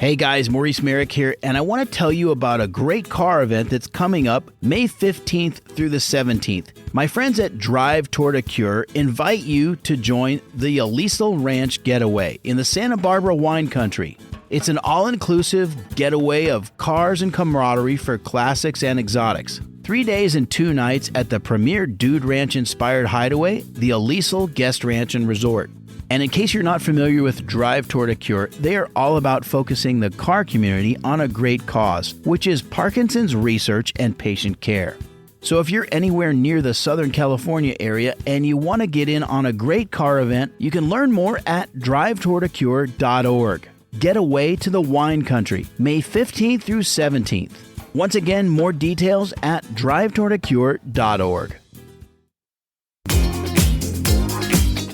Hey guys, Maurice Merrick here, and I want to tell you about a great car event that's coming up May 15th through the 17th. My friends at Drive Toward a Cure invite you to join the Alisal Ranch Getaway in the Santa Barbara wine country. It's an all-inclusive getaway of cars and camaraderie for classics and exotics. 3 days and 2 nights at the premier Dude Ranch-inspired hideaway, the Alisal Guest Ranch and Resort. And in case you're not familiar with Drive Toward a Cure, they are all about focusing the car community on a great cause, which is Parkinson's research and patient care. So if you're anywhere near the Southern California area and you want to get in on a great car event, you can learn more at drivetowardacure.org. Get away to the wine country, May 15th through 17th. Once again, more details at drivetowardacure.org.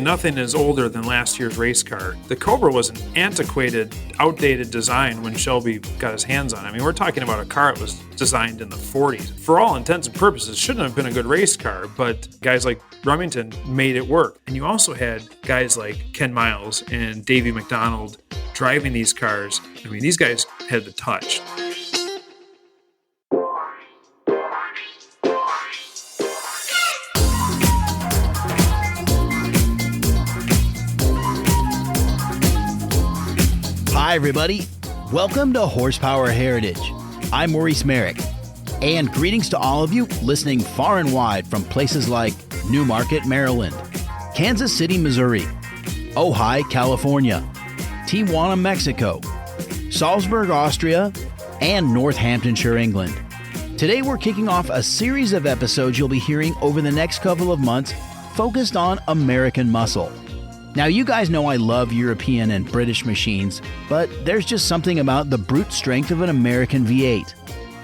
Nothing is older than last year's race car. The Cobra was an antiquated, outdated design when Shelby got his hands on it. I mean, we're talking about a car that was designed in the 40s. For all intents and purposes, shouldn't have been a good race car, but guys like Remington made it work. And you also had guys like Ken Miles and Davey McDonald driving these cars. I mean, these guys had the touch. Hi everybody, welcome to Horsepower Heritage. I'm Maurice Merrick, and greetings to all of you listening far and wide from places like Newmarket, Maryland, Kansas City, Missouri, Ojai, California, Tijuana, Mexico, Salzburg, Austria, and Northamptonshire, England. Today we're kicking off a series of episodes you'll be hearing over the next couple of months focused on American muscle. Now, you guys know I love European and British machines, but there's just something about the brute strength of an American V8.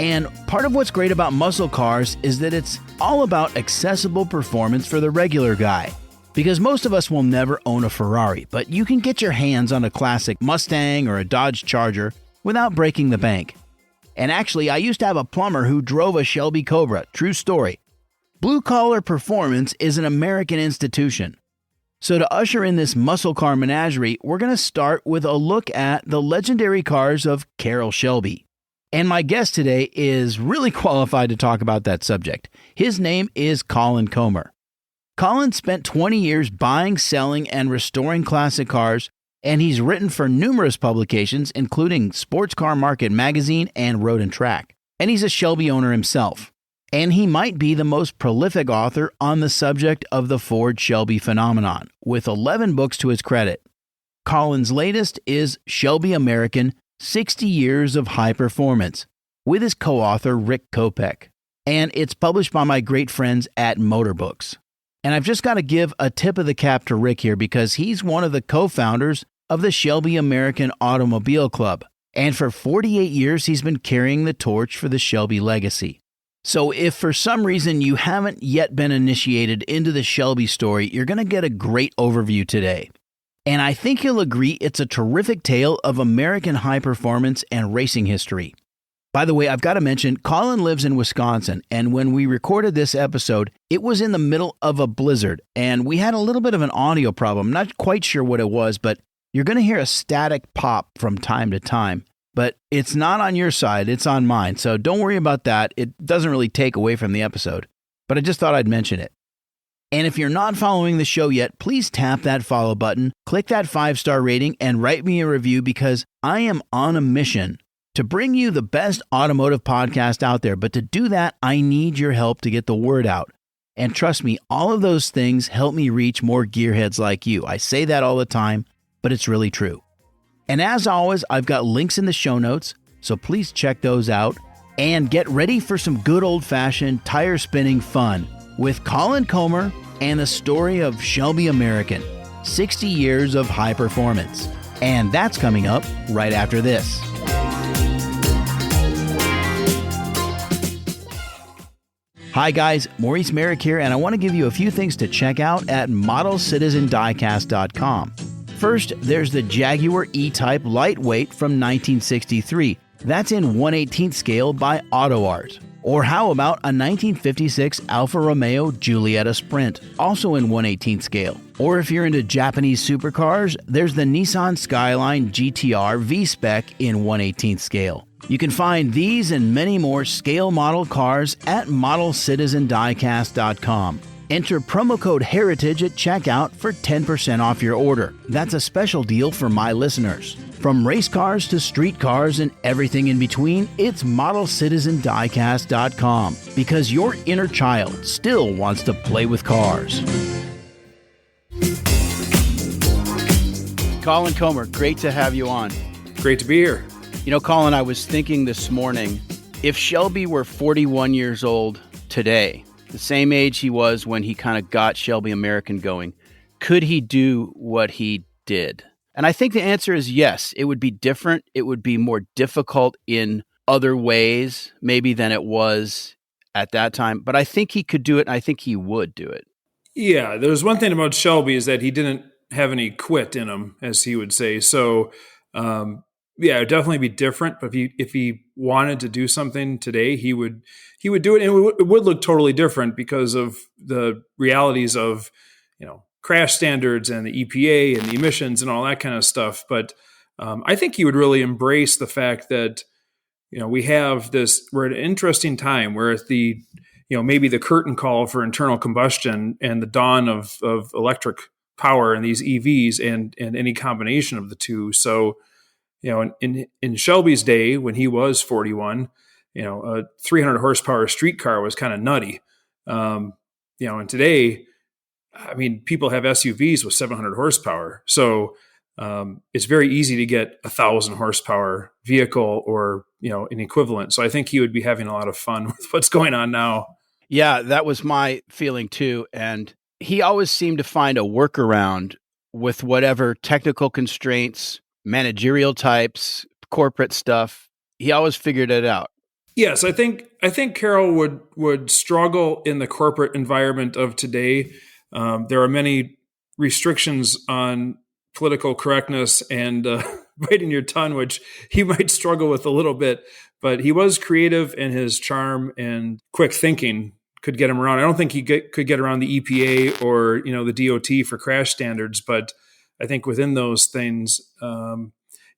And part of what's great about muscle cars is that it's all about accessible performance for the regular guy. Because most of us will never own a Ferrari, but you can get your hands on a classic Mustang or a Dodge Charger without breaking the bank. And actually, I used to have a plumber who drove a Shelby Cobra, true story. Blue Collar Performance is an American institution. So to usher in this muscle car menagerie, we're going to start with a look at the legendary cars of Carroll Shelby. And my guest today is really qualified to talk about that subject. His name is Colin Comer. Colin spent 20 years buying, selling, and restoring classic cars, and he's written for numerous publications, including Sports Car Market Magazine and Road and Track. And he's a Shelby owner himself. And he might be the most prolific author on the subject of the Ford Shelby phenomenon, with 11 books to his credit. Colin's latest is Shelby American, 60 Years of High Performance, with his co-author Rick Kopec. And it's published by my great friends at Motor Books. And I've just got to give a tip of the cap to Rick here because he's one of the co-founders of the Shelby American Automobile Club. And for 48 years, he's been carrying the torch for the Shelby legacy. So if for some reason you haven't yet been initiated into the Shelby story, you're going to get a great overview today. And I think you'll agree it's a terrific tale of American high performance and racing history. By the way, I've got to mention, Colin lives in Wisconsin, and when we recorded this episode, it was in the middle of a blizzard, and we had a little bit of an audio problem. Not quite sure what it was, but you're going to hear a static pop from time to time. But it's not on your side, it's on mine, so don't worry about that. It doesn't really take away from the episode, but I just thought I'd mention it. And if you're not following the show yet, please tap that follow button, click that 5-star rating, and write me a review because I am on a mission to bring you the best automotive podcast out there. But to do that, I need your help to get the word out. And trust me, all of those things help me reach more gearheads like you. I say that all the time, but it's really true. And as always, I've got links in the show notes, so please check those out. And get ready for some good old-fashioned tire-spinning fun with Colin Comer and the story of Shelby American, 60 Years of High Performance. And that's coming up right after this. Hi guys, Maurice Merrick here, and I want to give you a few things to check out at ModelCitizenDiecast.com. First, there's the Jaguar E-Type Lightweight from 1963. That's in 1/18th scale by Auto Art. Or how about a 1956 Alfa Romeo Giulietta Sprint, also in 1/18th scale. Or if you're into Japanese supercars, there's the Nissan Skyline GTR V-Spec in 1/18 scale. You can find these and many more scale model cars at modelcitizendiecast.com. Enter promo code HERITAGE at checkout for 10% off your order. That's a special deal for my listeners. From race cars to street cars and everything in between, it's modelcitizendiecast.com, because your inner child still wants to play with cars. Colin Comer, great to have you on. Great to be here. You know, Colin, I was thinking this morning, if Shelby were 41 years old today, the same age he was when he kind of got Shelby American going, could he do what he did? And I think the answer is yes. It would be different. It would be more difficult in other ways, maybe, than it was at that time. But I think he could do it, and I think he would do it. Yeah, there's one thing about Shelby is that he didn't have any quit in him, as he would say. So, yeah, it would definitely be different. But if he wanted to do something today, he would do it, and it would look totally different because of the realities of, crash standards and the EPA and the emissions and all that kind of stuff. But I think he would really embrace the fact that, we're at an interesting time where it's maybe the curtain call for internal combustion and the dawn of electric power in these EVs and any combination of the two. So, in Shelby's day, when he was 41, a 300 horsepower street car was kind of nutty. And today, I mean, people have SUVs with 700 horsepower. So it's very easy to get 1,000 horsepower vehicle or, an equivalent. So I think he would be having a lot of fun with what's going on now. Yeah, that was my feeling too. And he always seemed to find a workaround with whatever technical constraints, managerial types, corporate stuff. He always figured it out. Yes, I think Carroll would struggle in the corporate environment of today. There are many restrictions on political correctness and biting your tongue, which he might struggle with a little bit. But he was creative, and his charm and quick thinking could get him around. I don't think he could get around the EPA or the DOT for crash standards, but I think within those things,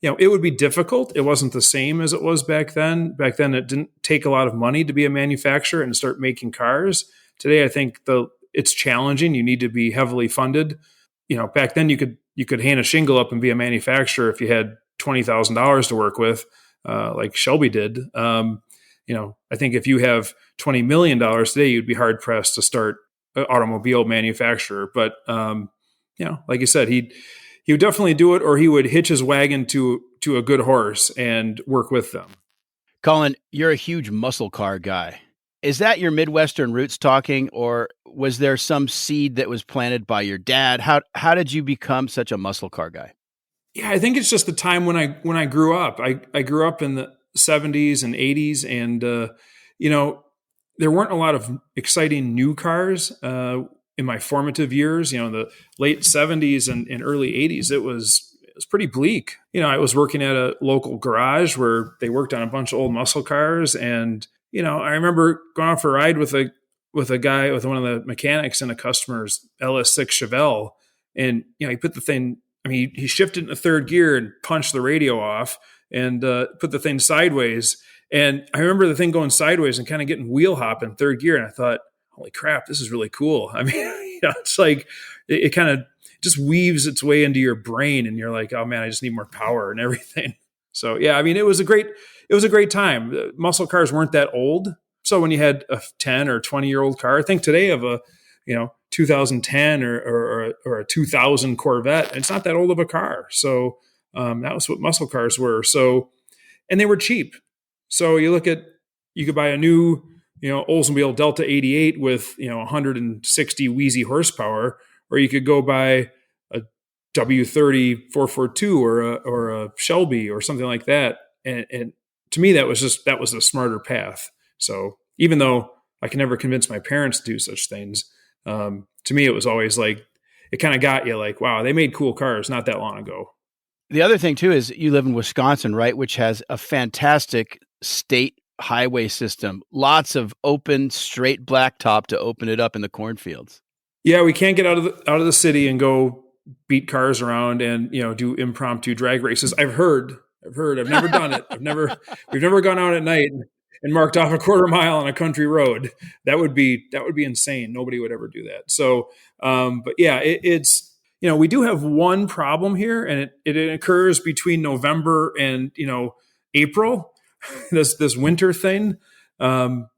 it would be difficult. It wasn't the same as it was back then. Back then, it didn't take a lot of money to be a manufacturer and start making cars. Today, I think it's challenging. You need to be heavily funded. Back then you could hang a shingle up and be a manufacturer if you had $20,000 to work with, like Shelby did. I think if you have $20 million today, you'd be hard pressed to start an automobile manufacturer. But like you said, he would definitely do it, or he would hitch his wagon to a good horse and work with them. Colin, you're a huge muscle car guy. Is that your Midwestern roots talking, or was there some seed that was planted by your dad? How did you become such a muscle car guy? Yeah, I think it's just the time when I grew up. I grew up in the 70s and 80s, and there weren't a lot of exciting new cars in my formative years. The late 70s and early 80s, it was pretty bleak. I was working at a local garage where they worked on a bunch of old muscle cars, and I remember going out for a ride with one of the mechanics in a customer's LS6 Chevelle. And, he put the thing, he shifted into third gear and punched the radio off and put the thing sideways. And I remember the thing going sideways and kind of getting wheel hop in third gear. And I thought, holy crap, this is really cool. It's like, it kind of just weaves its way into your brain, and you're like, oh man, I just need more power and everything. So yeah, it was a great time. Muscle cars weren't that old. So when you had a 10 or 20-year-old car, I think today of a 2010 or a 2000 Corvette, it's not that old of a car. So that was what muscle cars were. So, and they were cheap. So you could buy a new Oldsmobile Delta 88 with 160 wheezy horsepower, or you could go buy a W30 442 or a Shelby or something like that. And to me, that was a smarter path. So even though I can never convince my parents to do such things, to me, it was always like, it kind of got you like, wow, they made cool cars not that long ago. The other thing too is you live in Wisconsin, right? Which has a fantastic state highway system. Lots of open, straight blacktop to open it up in the cornfields. Yeah, we can't get out of the city and go beat cars around and do impromptu drag races. I've heard. I've never done it. We've never gone out at night and marked off a quarter mile on a country road. That would be insane. Nobody would ever do that. So, but yeah, it's we do have one problem here, and it occurs between November and April. This winter thing.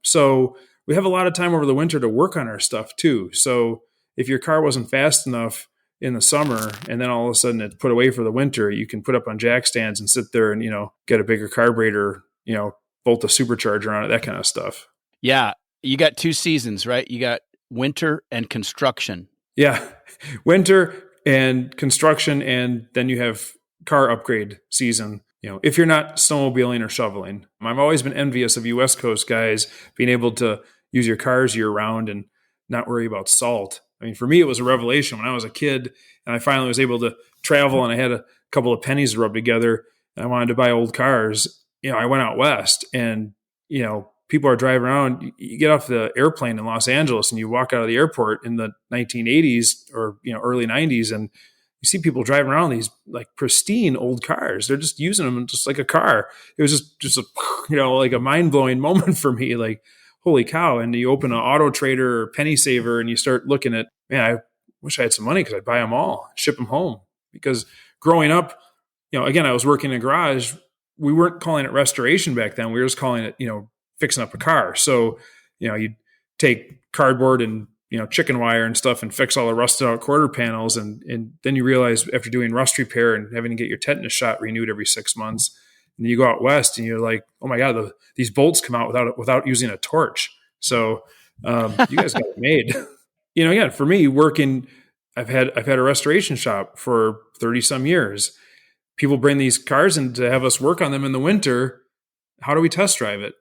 So we have a lot of time over the winter to work on our stuff too. So if your car wasn't fast enough in the summer and then all of a sudden it's put away for the winter, you can put up on jack stands and sit there and, get a bigger carburetor, bolt a supercharger on it, that kind of stuff. Yeah. You got 2 seasons, right? You got winter and construction. Yeah. Winter and construction. And then you have car upgrade season. If you're not snowmobiling or shoveling. I've always been envious of you West Coast guys being able to use your cars year round and not worry about salt. I mean, for me, it was a revelation when I was a kid and I finally was able to travel and I had a couple of pennies to rub together and I wanted to buy old cars. I went out west and, people are driving around. You get off the airplane in Los Angeles and you walk out of the airport in the 1980s or, early 90s and you see people driving around these like pristine old cars. They're just using them just like a car. It was just a, like a mind blowing moment for me. Like, holy cow. And you open an Auto Trader or Penny Saver and you start looking at, man, I wish I had some money because I'd buy them all, ship them home. Because growing up, again, I was working in a garage. We weren't calling it restoration back then. We were just calling it, fixing up a car. So, you'd take cardboard and, chicken wire and stuff and fix all the rusted out quarter panels. And then you realize after doing rust repair and having to get your tetanus shot renewed every 6 months, and you go out west and you're like, oh my God, these bolts come out without using a torch. So you guys got it made. Again, for me working, I've had a restoration shop for 30 some years. People bring these cars in to have us work on them in the winter. How do we test drive it?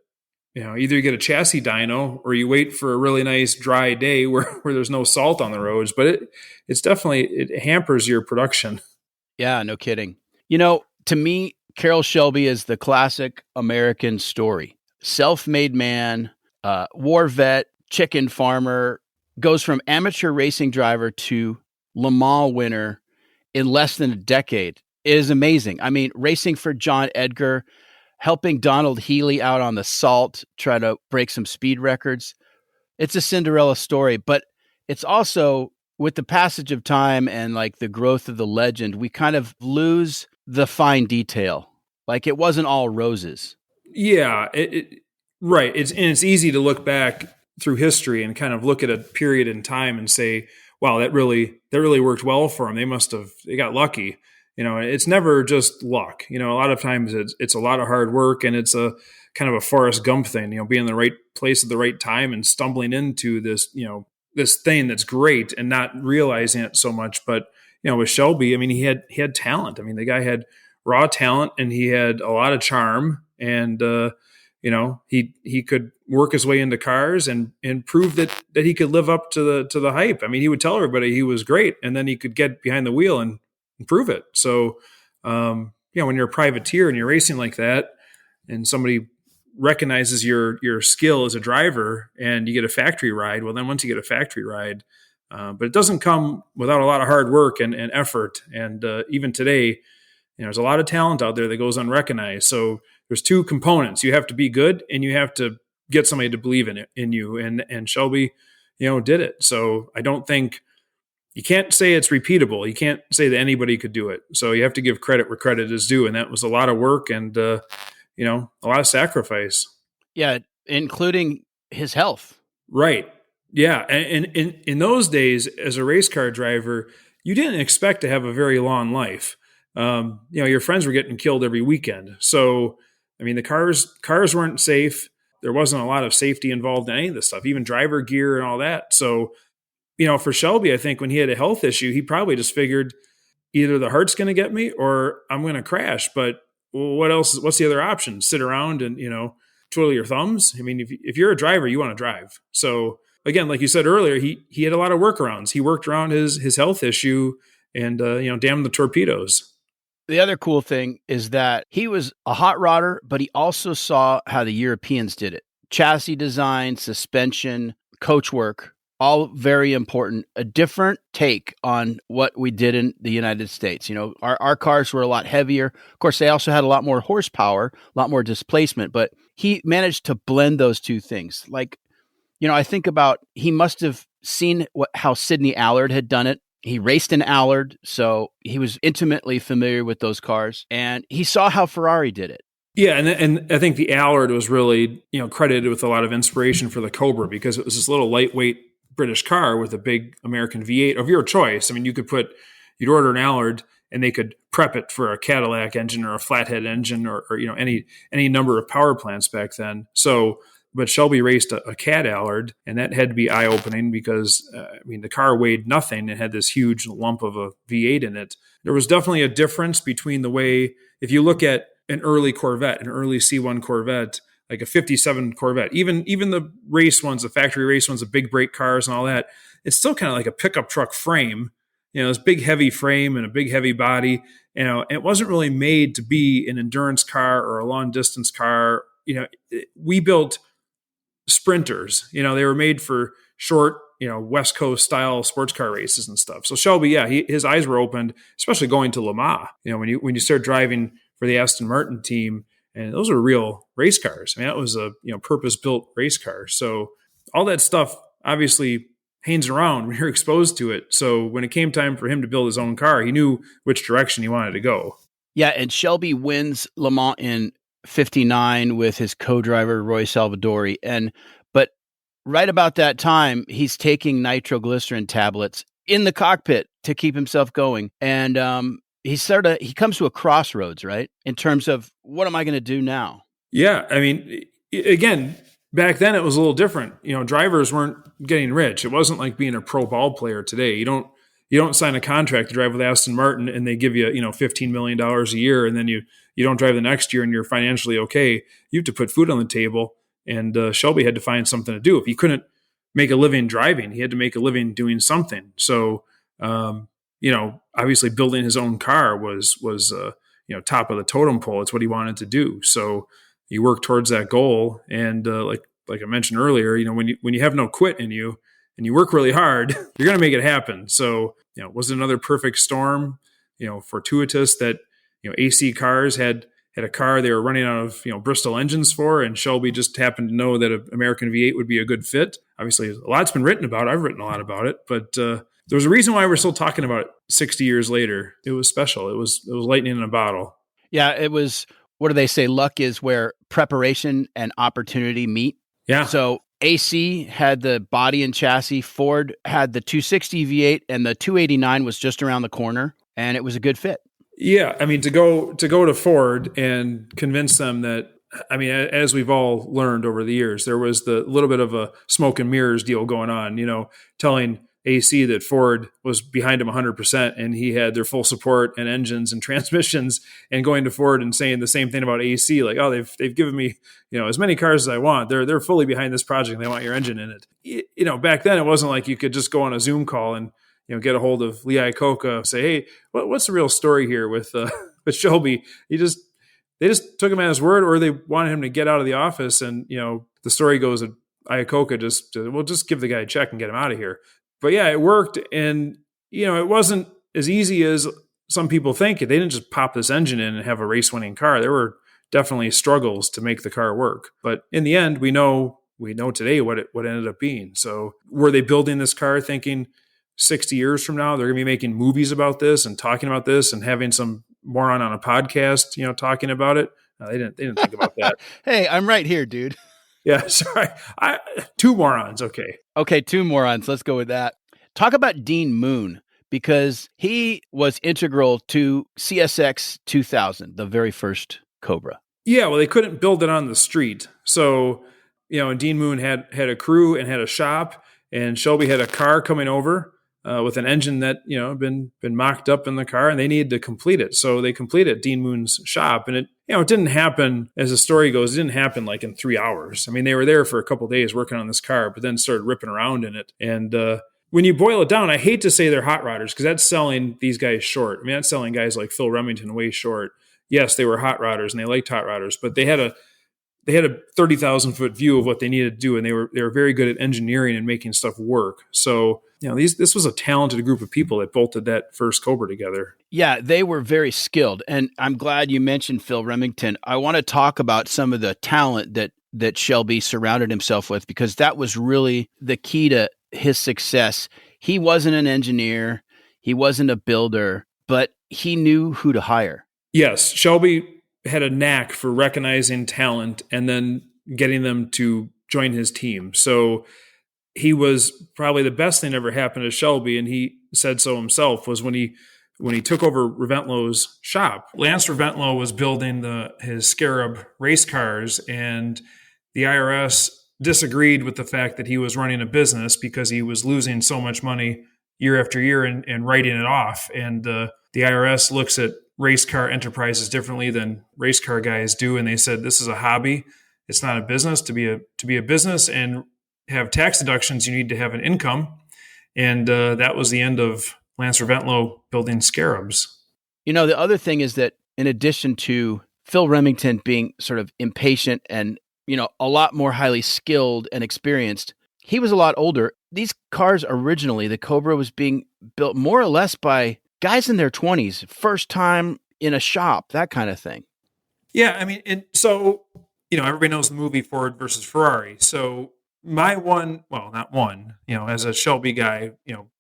Either you get a chassis dyno or you wait for a really nice dry day where there's no salt on the roads, but it hampers your production. Yeah, no kidding. To me, Carroll Shelby is the classic American story. Self-made man, war vet, chicken farmer, goes from amateur racing driver to Le Mans winner in less than a decade. It is amazing. I mean, racing for John Edgar, helping Donald Healy out on the salt, try to break some speed records. It's a Cinderella story, but it's also, with the passage of time and like the growth of the legend, we kind of lose the fine detail. Like it wasn't all roses. Yeah, right. It's easy to look back through history and kind of look at a period in time and say, wow, that really worked well for them. They got lucky. It's never just luck. A lot of times it's a lot of hard work and it's a kind of a Forrest Gump thing, being in the right place at the right time and stumbling into this, this thing that's great and not realizing it so much. But, with Shelby, I mean, he had talent. I mean, the guy had raw talent and he had a lot of charm and, he could work his way into cars and prove that he could live up to the hype. I mean, he would tell everybody he was great and then he could get behind the wheel and prove it. So, when you're a privateer and you're racing like that and somebody recognizes your skill as a driver and you get a factory ride, well, then once you get a factory ride, but it doesn't come without a lot of hard work and effort. And even today, there's a lot of talent out there that goes unrecognized. So there's 2 components. You have to be good and you have to get somebody to believe in you. And Shelby, did it. So I don't think you can't say it's repeatable. You can't say that anybody could do it. So you have to give credit where credit is due. And that was a lot of work and, a lot of sacrifice. Yeah. Including his health. Right. Yeah. And in those days, as a race car driver, you didn't expect to have a very long life. Your friends were getting killed every weekend. So, I mean, the cars weren't safe. There wasn't a lot of safety involved in any of this stuff, even driver gear and all that. So, for Shelby, I think when he had a health issue, he probably just figured either the heart's going to get me or I'm going to crash. But what else? What's the other option? Sit around and, twiddle your thumbs. I mean, if you're a driver, you want to drive. So again, like you said earlier, he had a lot of workarounds. He worked around his health issue and, damn the torpedoes. The other cool thing is that he was a hot rodder, but he also saw how the Europeans did it. Chassis design, suspension, coach work, all very important, a different take on what we did in the United States. Our cars were a lot heavier. Of course, they also had a lot more horsepower, a lot more displacement, but he managed to blend those two things. Like, I think about, he must have seen how Sidney Allard had done it. He raced in Allard, so he was intimately familiar with those cars, and he saw how Ferrari did it. Yeah, and I think the Allard was really, credited with a lot of inspiration for the Cobra, because it was this little lightweight British car with a big American V8 of your choice. I mean, you'd order an Allard and they could prep it for a Cadillac engine or a flathead engine or any number of power plants back then. So, but Shelby raced a Cad Allard, and that had to be eye-opening because, the car weighed nothing. It had this huge lump of a V8 in it. There was definitely a difference between the way, if you look at an early Corvette, an early C1 Corvette, like a 57 Corvette, even the race ones, the factory race ones, the big brake cars and all that, it's still kind of like a pickup truck frame, this big heavy frame and a big heavy body. It wasn't really made to be an endurance car or a long distance car. We built sprinters, they were made for short, West Coast style sports car races and stuff. So Shelby, his eyes were opened, especially going to Le Mans. When you start driving for the Aston Martin team, and those are real race cars. That was a purpose-built race car. So all that stuff obviously hangs around when you're exposed to it. So when it came time for him to build his own car, he knew which direction he wanted to go. Yeah, and Shelby wins Le Mans in 59 with his co-driver Roy Salvadori. But right about that time, he's taking nitroglycerin tablets in the cockpit to keep himself going. And he comes to a crossroads, right? In terms of, what am I going to do now? Yeah. Again, back then it was a little different. Drivers weren't getting rich. It wasn't like being a pro ball player today. You don't sign a contract to drive with Aston Martin and they give you, $15 million a year. And then you don't drive the next year and you're financially okay. You have to put food on the table. And Shelby had to find something to do. If he couldn't make a living driving, he had to make a living doing something. So, obviously building his own car was top of the totem pole. It's what he wanted to do. So you work towards that goal. And like I mentioned earlier, when you have no quit in you and you work really hard, you're going to make it happen. So, was it another perfect storm, fortuitous that, AC Cars had a car they were running out of, Bristol engines for, and Shelby just happened to know that an American V8 would be a good fit. Obviously, a lot's been written about it. I've written a lot about it, but there was a reason why we're still talking about it 60 years later. It was special. It was lightning in a bottle. Yeah, it was, what do they say? Luck is where preparation and opportunity meet. Yeah. So AC had the body and chassis. Ford had the 260 V8, and the 289 was just around the corner, and it was a good fit. Yeah, to go to Ford and convince them that, as we've all learned over the years, there was the little bit of a smoke and mirrors deal going on, telling AC that Ford was behind him 100% and he had their full support and engines and transmissions, and going to Ford and saying the same thing about AC, like, oh, they've given me, as many cars as I want. They're fully behind this project. They want your engine in it. Back then it wasn't like you could just go on a Zoom call and, get a hold of Lee Iacocca, say, hey, what's the real story here with Shelby? They just took him at his word, or they wanted him to get out of the office. And, the story goes that Iacocca just give the guy a check and get him out of here. But yeah, it worked. And, it wasn't as easy as some people think. They didn't just pop this engine in and have a race winning car. There were definitely struggles to make the car work. But in the end, we know today what ended up being. So were they building this car thinking 60 years from now, they're going to be making movies about this and talking about this and having some moron on a podcast, talking about it? No, they didn't think about that. Hey, I'm right here, dude. Yeah, sorry. Two morons. Okay, two morons. Let's go with that. Talk about Dean Moon, because he was integral to CSX 2000, the very first Cobra. Yeah, well, they couldn't build it on the street. So, Dean Moon had a crew and had a shop, and Shelby had a car coming over with an engine that, been mocked up in the car, and they needed to complete it. So they completed Dean Moon's shop, and it didn't happen, as the story goes, it didn't happen like in 3 hours. They were there for a couple of days working on this car, but then started ripping around in it. And when you boil it down, I hate to say they're hot rodders, because that's selling these guys short. That's selling guys like Phil Remington way short. Yes, they were hot rodders and they liked hot rodders, but they had they had a 30,000 foot view of what they needed to do, and they were very good at engineering and making stuff work. So, this was a talented group of people that bolted that first Cobra together. Yeah, they were very skilled. And I'm glad you mentioned Phil Remington. I want to talk about some of the talent that Shelby surrounded himself with, because that was really the key to his success. He wasn't an engineer, he wasn't a builder, but he knew who to hire. Yes, Shelby had a knack for recognizing talent and then getting them to join his team. So he was probably the best thing that ever happened to Shelby, and he said so himself, was when he took over Reventlow's shop. Lance Reventlow was building his Scarab race cars, and the IRS disagreed with the fact that he was running a business because he was losing so much money year after year and writing it off. And the IRS looks at race car enterprises differently than race car guys do, and they said this is a hobby, it's not a business. To be a business and have tax deductions, you need to have an income. And that was the end of Lance Reventlow building Scarabs. The other thing is that in addition to Phil Remington being sort of impatient and, a lot more highly skilled and experienced, he was a lot older. These cars originally, the Cobra was being built more or less by guys in their 20s, first time in a shop, that kind of thing. Yeah, I mean, and so, everybody knows the movie Ford versus Ferrari. So my as a Shelby guy,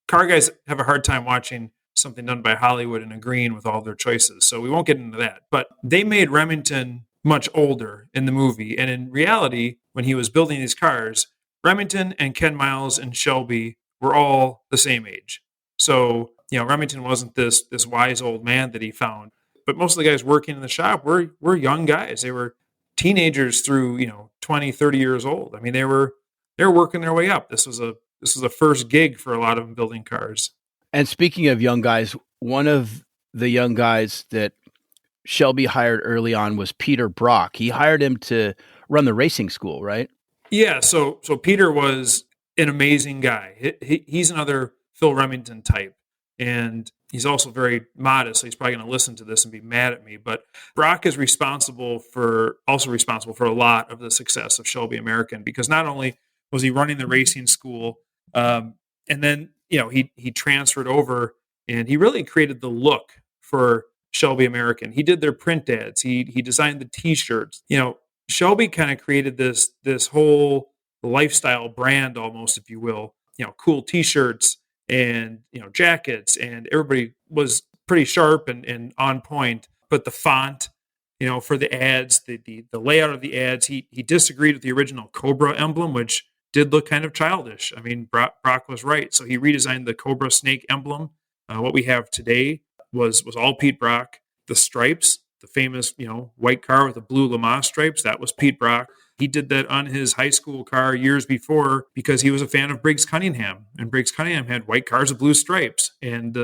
car guys have a hard time watching something done by Hollywood and agreeing with all their choices. So we won't get into that. But they made Remington much older in the movie. And in reality, when he was building these cars, Remington and Ken Miles and Shelby were all the same age. So, Remington wasn't this wise old man that he found. But most of the guys working in the shop were young guys. They were teenagers through, 20, 30 years old. I mean, they were working their way up. This was a first gig for a lot of them building cars. And speaking of young guys, one of the young guys that Shelby hired early on was Peter Brock. He hired him to run the racing school, right? Yeah. So Peter was an amazing guy. He's another Phil Remington type, and he's also very modest. So he's probably going to listen to this and be mad at me. But Brock is responsible for a lot of the success of Shelby American, because not only was he running the racing school, and then he transferred over and he really created the look for Shelby American. He did their print ads. He designed the T-shirts. Shelby kind of created this whole lifestyle brand, almost, if you will. Cool T-shirts and jackets, and everybody was pretty sharp and on point. But the font, for the ads, the layout of the ads, he disagreed with the original Cobra emblem, which did look kind of childish. I mean, Brock was right. So he redesigned the Cobra snake emblem. What we have today was all Pete Brock. The stripes, the famous, white car with the blue Lamaze stripes, that was Pete Brock. He did that on his high school car years before because he was a fan of Briggs Cunningham. And Briggs Cunningham had white cars with blue stripes. And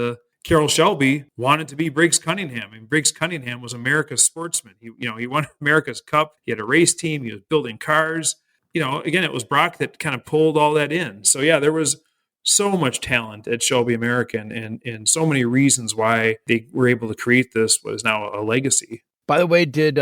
Carroll Shelby wanted to be Briggs Cunningham. And Briggs Cunningham was America's sportsman. He won America's Cup. He had a race team. He was building cars. Again, it was Brock that kind of pulled all that in. So, yeah, there was so much talent at Shelby American and so many reasons why they were able to create this was now a legacy. By the way, did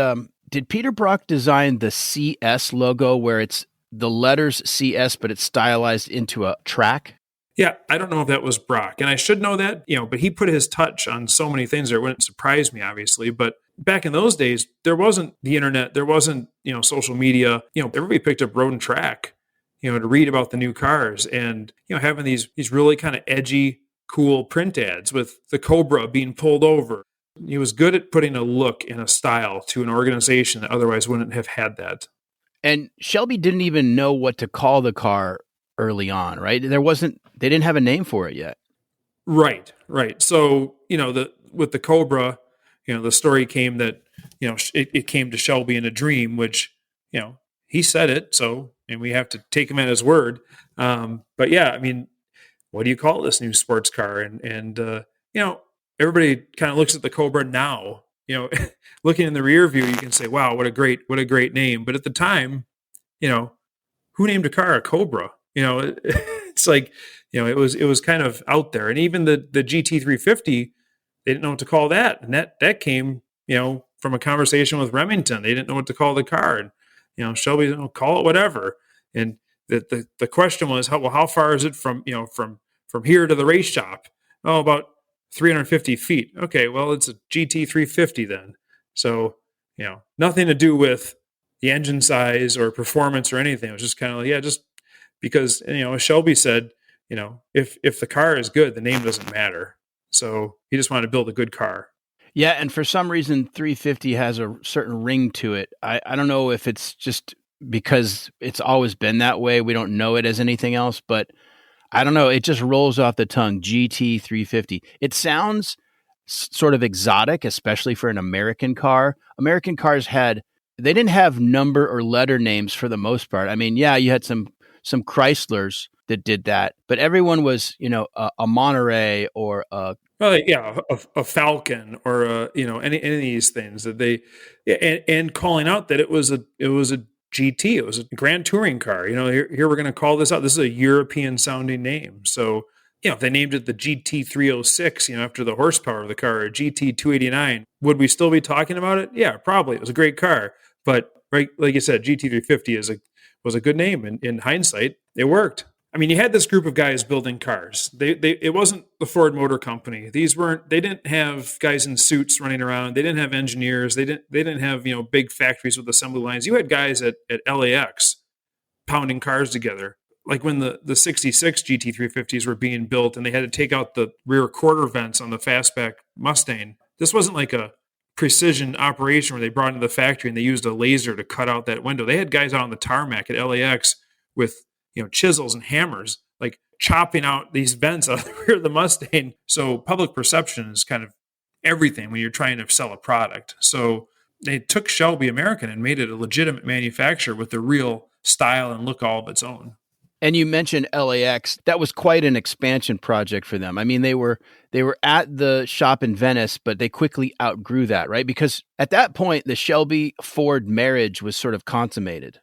Peter Brock design the CS logo where it's the letters CS, but it's stylized into a track? Yeah, I don't know if that was Brock, and I should know that, but he put his touch on so many things that it wouldn't surprise me, obviously. But back in those days, there wasn't the internet, there wasn't, social media. Everybody picked up Road and Track, to read about the new cars and, having these really kind of edgy, cool print ads with the Cobra being pulled over. He was good at putting a look and a style to an organization that otherwise wouldn't have had that. And Shelby didn't even know what to call the car early on, right? They didn't have a name for it yet. Right. So, with the Cobra, the story came that, it came to Shelby in a dream, which, he said it. So, and we have to take him at his word. But yeah, I mean, what do you call this new sports car? And everybody kind of looks at the Cobra now, looking in the rear view, you can say, wow, what a great name. But at the time, who named a car a Cobra? It's like, it was kind of out there. And even the GT350, they didn't know what to call that. And that came, from a conversation with Remington. They didn't know what to call the car. And, Shelby, call it whatever. And the question was, how far is it from here to the race shop? Oh, about 350 feet. Okay, well, it's a GT 350 then. So, nothing to do with the engine size or performance or anything. It was just kind of just because, as Shelby said, if the car is good, the name doesn't matter. So he just wanted to build a good car. Yeah, and for some reason, 350 has a certain ring to it. I don't know if it's just because it's always been that way. We don't know it as anything else, but I don't know. It just rolls off the tongue, GT 350. It sounds sort of exotic, especially for an American car. American cars they didn't have number or letter names for the most part. I mean, yeah, you had some Chryslers that did that, but everyone was, a Monterey or a Falcon or any of these things that they and calling out that it was a GT, it was a Grand Touring car. Here we're going to call this out. This is a European sounding name. So if they named it the GT 306, after the horsepower of the car, or GT 289, would we still be talking about it? Yeah, probably. It was a great car, but right, like you said, GT 350 was a good name. And in hindsight, it worked. I mean, you had this group of guys building cars. It wasn't the Ford Motor Company. They didn't have guys in suits running around. They didn't have engineers. They didn't have, big factories with assembly lines. You had guys at LAX pounding cars together. Like when the 66 GT350s were being built and they had to take out the rear quarter vents on the fastback Mustang. This wasn't like a precision operation where they brought into the factory and they used a laser to cut out that window. They had guys out on the tarmac at LAX with chisels and hammers, like chopping out these vents out of the rear of the Mustang. So public perception is kind of everything when you're trying to sell a product. So they took Shelby American and made it a legitimate manufacturer with the real style and look all of its own. And you mentioned LAX. That was quite an expansion project for them. I mean, they were at the shop in Venice, but they quickly outgrew that, right? Because at that point, the Shelby-Ford marriage was sort of consummated.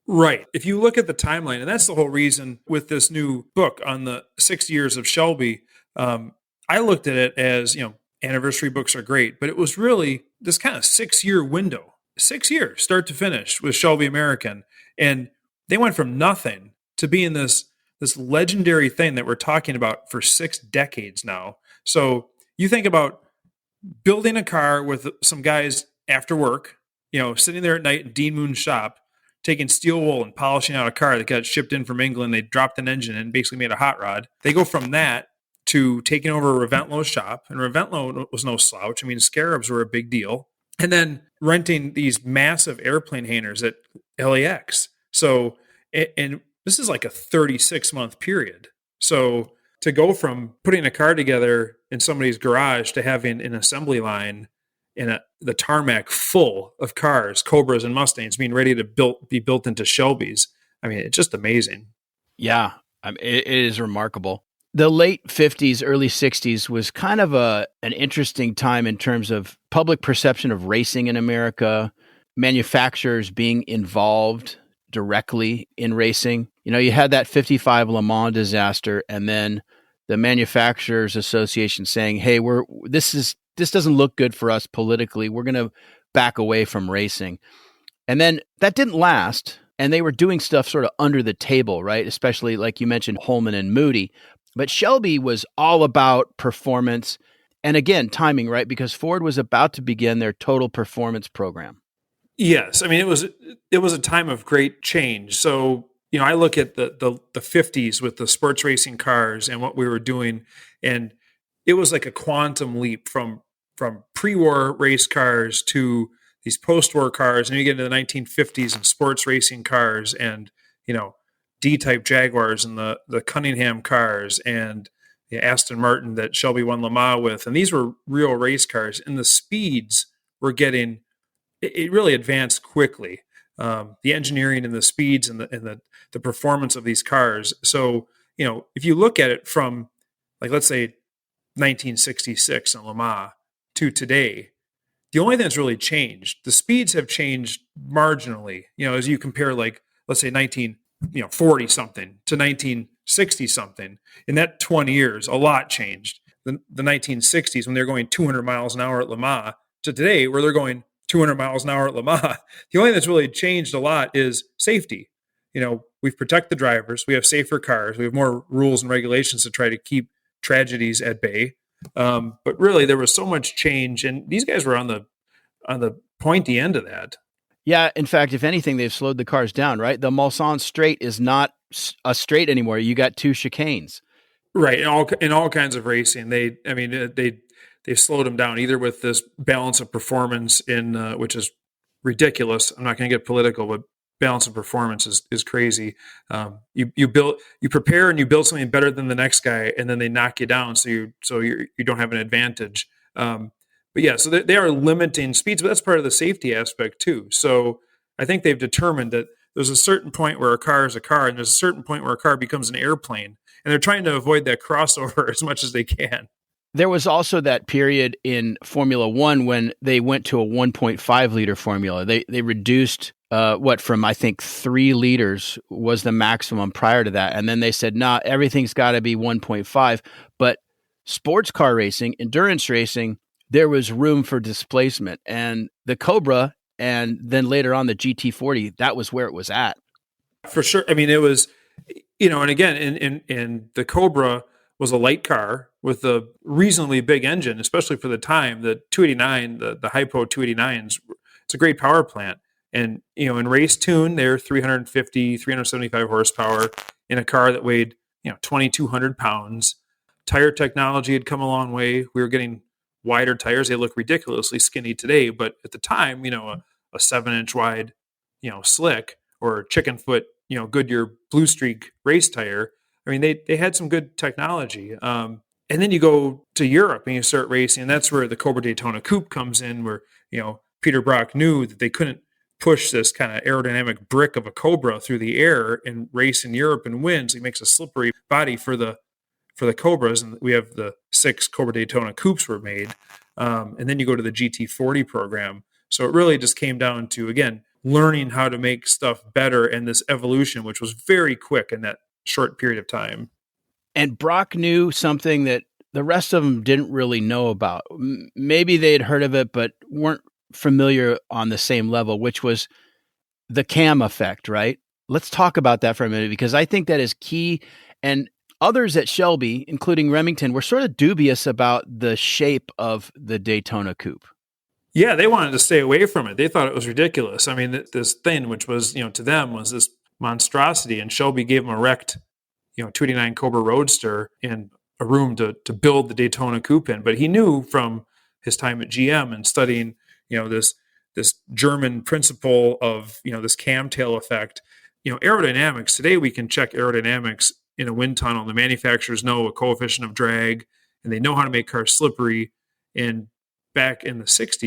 Right. If you look at the timeline, and that's the whole reason with this new book on the 6 years of Shelby, I looked at it as, anniversary books are great, but it was really this kind of 6-year window, 6 years, start to finish with Shelby American. And they went from nothing to being this legendary thing that we're talking about for 6 decades now. So you think about building a car with some guys after work, sitting there at night in Dean Moon's shop, taking steel wool and polishing out a car that got shipped in from England. They dropped an engine and basically made a hot rod. They go from that to taking over Reventlo's shop. And Reventlo was no slouch. I mean, Scarabs were a big deal. And then renting these massive airplane hangars at LAX. So, and this is like a 36-month period. So to go from putting a car together in somebody's garage to having an assembly line in the tarmac full of cars, Cobras and Mustangs being ready to be built into Shelbys. I mean, it's just amazing. Yeah, it is remarkable. The late 50s, early 60s was kind of an interesting time in terms of public perception of racing in America, manufacturers being involved directly in racing. You had that 55 Le Mans disaster, and then the Manufacturers Association saying, hey, this doesn't look good for us politically. We're going to back away from racing. And then that didn't last. And they were doing stuff sort of under the table, right? Especially like you mentioned, Holman and Moody. But Shelby was all about performance. And again, timing, right? Because Ford was about to begin their total performance program. Yes. I mean, it was a time of great change. So, I look at the 50s with the sports racing cars and what we were doing. And it was like a quantum leap from pre-war race cars to these post-war cars, and you get into the 1950s and sports racing cars, and D-type Jaguars and the Cunningham cars and the Aston Martin that Shelby won Le Mans with, and these were real race cars. And the speeds were getting it really advanced quickly. The engineering and the speeds and the performance of these cars. So if you look at it from like let's say 1966 in Le Mans to today, the only thing that's really changed, the speeds have changed marginally, as you compare like, let's say 1940 something to 1960 something. In that 20 years, a lot changed. The 1960s when they're going 200 miles an hour at Le Mans to today where they're going 200 miles an hour at Le Mans. The only thing that's really changed a lot is safety. We protect the drivers. We have safer cars. We have more rules and regulations to try to keep tragedies at bay. But really, there was so much change, and these guys were on the pointy end of that. Yeah, in fact, if anything, they've slowed the cars down, right? The Mulsanne straight is not a straight anymore. You got 2 chicanes. Right, in all kinds of racing, they've slowed them down either with this balance of performance which is ridiculous. I'm not going to get political, but balance of performance is crazy. You prepare and you build something better than the next guy, and then they knock you down, so you don't have an advantage. But yeah, so they are limiting speeds, but that's part of the safety aspect too. So I think they've determined that there's a certain point where a car is a car, and there's a certain point where a car becomes an airplane, and they're trying to avoid that crossover as much as they can. There was also that period in Formula One when they went to a 1.5 liter formula. They reduced from I think 3 liters was the maximum prior to that, and then they said, nah, everything's got to be 1.5. But sports car racing, endurance racing, there was room for displacement, and the Cobra, and then later on the GT40, that was where it was at. For sure. I mean, it was, and again, in the Cobra was a light car with a reasonably big engine, especially for the time. The 289, the Hypo 289s, it's a great power plant. And, in race tune, they're 375 horsepower in a car that weighed, 2,200 pounds. Tire technology had come a long way. We were getting wider tires. They look ridiculously skinny today, but at the time, a 7-inch wide, slick or chicken foot, Goodyear Blue Streak race tire. I mean, they had some good technology. And then you go to Europe and you start racing, and that's where the Cobra Daytona Coupe comes in, where, Peter Brock knew that they couldn't push this kind of aerodynamic brick of a Cobra through the air and race in Europe and win. So he makes a slippery body for the Cobras, and we have the 6 Cobra Daytona Coupes were made. And then you go to the GT40 program. So it really just came down to, again, learning how to make stuff better, and this evolution, which was very quick in that short period of time. And Brock knew something that the rest of them didn't really know about. Maybe they had heard of it, but weren't familiar on the same level, which was the cam effect, right? Let's talk about that for a minute, because I think that is key. And others at Shelby, including Remington, were sort of dubious about the shape of the Daytona Coupe. Yeah, they wanted to stay away from it. They thought it was ridiculous. I mean, this thing, which was, to them, was this monstrosity, and Shelby gave them a wrecked, 289 Cobra Roadster and a room to build the Daytona Coupe in. But he knew from his time at GM and studying, this German principle of, this camtail effect, aerodynamics. Today we can check aerodynamics in a wind tunnel. The manufacturers know a coefficient of drag, and they know how to make cars slippery. And back in the 60s,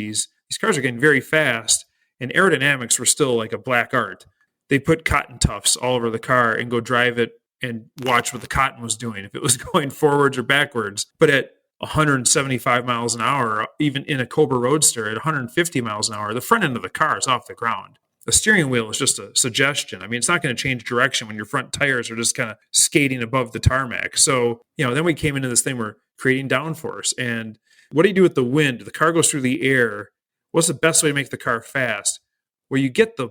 these cars are getting very fast, and aerodynamics were still like a black art. They put cotton tufts all over the car and go drive it and watch what the cotton was doing, if it was going forwards or backwards. But at 175 miles an hour, even in a Cobra Roadster at 150 miles an hour, the front end of the car is off the ground. The steering wheel is just a suggestion. I mean, it's not going to change direction when your front tires are just kind of skating above the tarmac. So, then we came into this thing where creating downforce. And what do you do with the wind? The car goes through the air. What's the best way to make the car fast? Well, you get the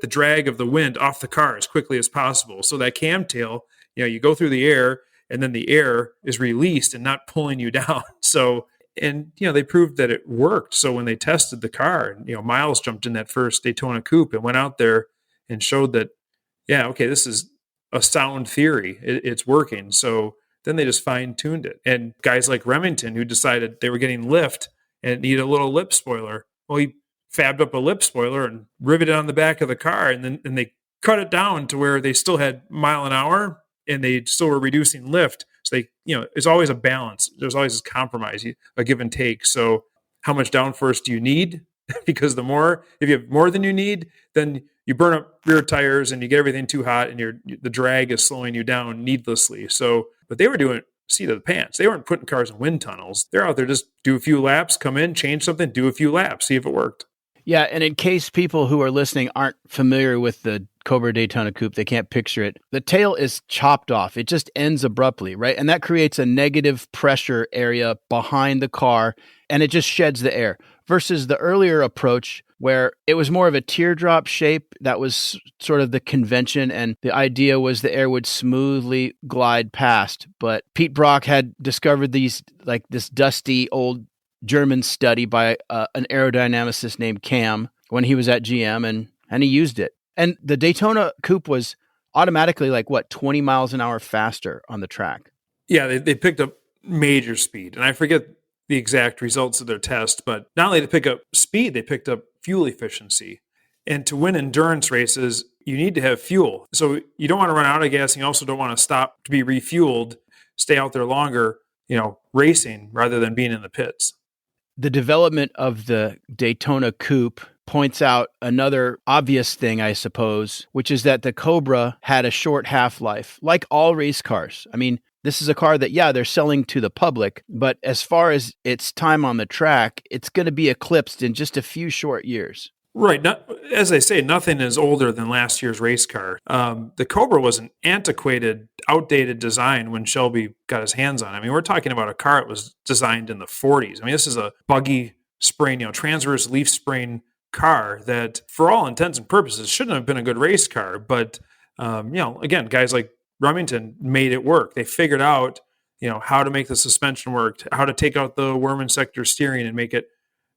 drag of the wind off the car as quickly as possible. So that camtail, you go through the air, and then the air is released and not pulling you down. So, and, they proved that it worked. So when they tested the car, Miles jumped in that first Daytona Coupe and went out there and showed that, yeah, okay, this is a sound theory. It's working. So then they just fine-tuned it. And guys like Remington, who decided they were getting lift and needed a little lip spoiler, well, he fabbed up a lip spoiler and riveted it on the back of the car, and they cut it down to where they still had mile an hour and they still were reducing lift. So they, it's always a balance. There's always this compromise, a give and take. So how much downforce do you need? Because if you have more than you need, then you burn up rear tires and you get everything too hot, and the drag is slowing you down needlessly. So, but they were doing it seat of the pants. They weren't putting cars in wind tunnels. They're out there, just do a few laps, come in, change something, do a few laps, see if it worked. Yeah, and in case people who are listening aren't familiar with the Cobra Daytona Coupe. They can't picture it. The tail is chopped off. It just ends abruptly, right? And that creates a negative pressure area behind the car, and it just sheds the air. Versus the earlier approach where it was more of a teardrop shape. That was sort of the convention, and the idea was the air would smoothly glide past. But Pete Brock had discovered this dusty old German study by an aerodynamicist named Cam when he was at GM, and he used it. And the Daytona Coupe was automatically 20 miles an hour faster on the track. Yeah, they picked up major speed. And I forget the exact results of their test, but not only did they pick up speed, they picked up fuel efficiency. And to win endurance races, you need to have fuel. So you don't want to run out of gas, and you also don't want to stop to be refueled, stay out there longer, racing rather than being in the pits. The development of the Daytona Coupe points out another obvious thing, I suppose, which is that the Cobra had a short half-life, like all race cars. I mean, this is a car that, they're selling to the public, but as far as its time on the track, it's going to be eclipsed in just a few short years. Right. As I say, nothing is older than last year's race car. The Cobra was an antiquated, outdated design when Shelby got his hands on it. I mean, we're talking about a car that was designed in the 40s. I mean, this is a buggy spring, transverse leaf spring car that, for all intents and purposes, shouldn't have been a good race car. But, again, guys like Remington made it work. They figured out, how to make the suspension work, how to take out the worm and sector steering and make it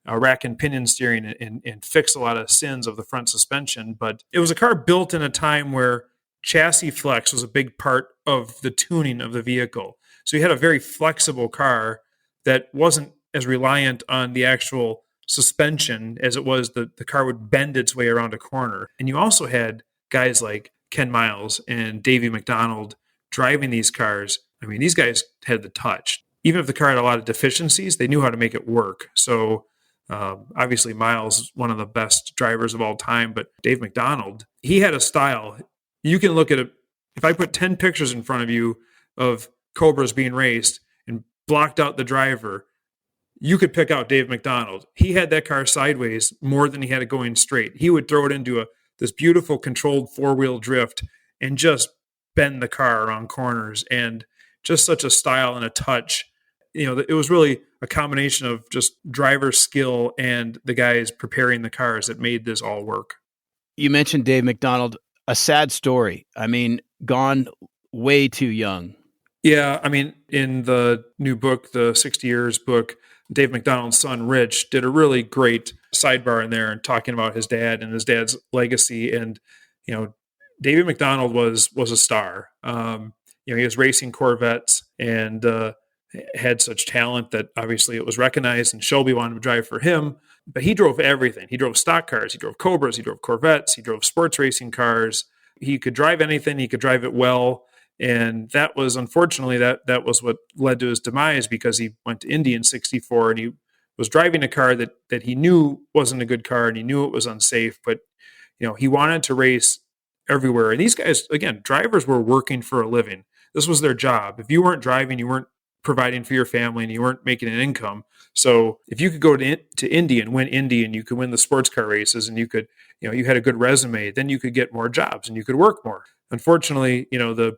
rack and pinion steering and fix a lot of sins of the front suspension. But it was a car built in a time where chassis flex was a big part of the tuning of the vehicle. So you had a very flexible car that wasn't as reliant on the actual suspension as it was the car would bend its way around a corner. And you also had guys like Ken Miles and Davey McDonald driving these cars. I mean, these guys had the touch. Even if the car had a lot of deficiencies, they knew how to make it work. So obviously Miles is one of the best drivers of all time, but Dave McDonald, he had a style. You can look at it. If I put 10 pictures in front of you of Cobras being raced and blocked out the driver, you could pick out Dave McDonald. He had that car sideways more than he had it going straight. He would throw it into this beautiful controlled four-wheel drift and just bend the car around corners, and just such a style and a touch. It was really a combination of just driver skill and the guys preparing the cars that made this all work. You mentioned Dave McDonald, a sad story. I mean, gone way too young. Yeah, I mean, in the new book, the 60 Years book, Dave McDonald's son, Rich, did a really great sidebar in there and talking about his dad and his dad's legacy. And, David McDonald was a star. He was racing Corvettes and had such talent that obviously it was recognized, and Shelby wanted to drive for him. But he drove everything. He drove stock cars, he drove Cobras, he drove Corvettes, he drove sports racing cars. He could drive anything, he could drive it well. And that was, unfortunately, that was what led to his demise, because he went to Indy in 64 and he was driving a car that he knew wasn't a good car and he knew it was unsafe, but he wanted to race everywhere. And these guys, again, drivers were working for a living. This was their job. If you weren't driving, you weren't providing for your family and you weren't making an income. So if you could go to Indy and win Indy, and you could win the sports car races, and you could, you had a good resume, then you could get more jobs and you could work more. Unfortunately, the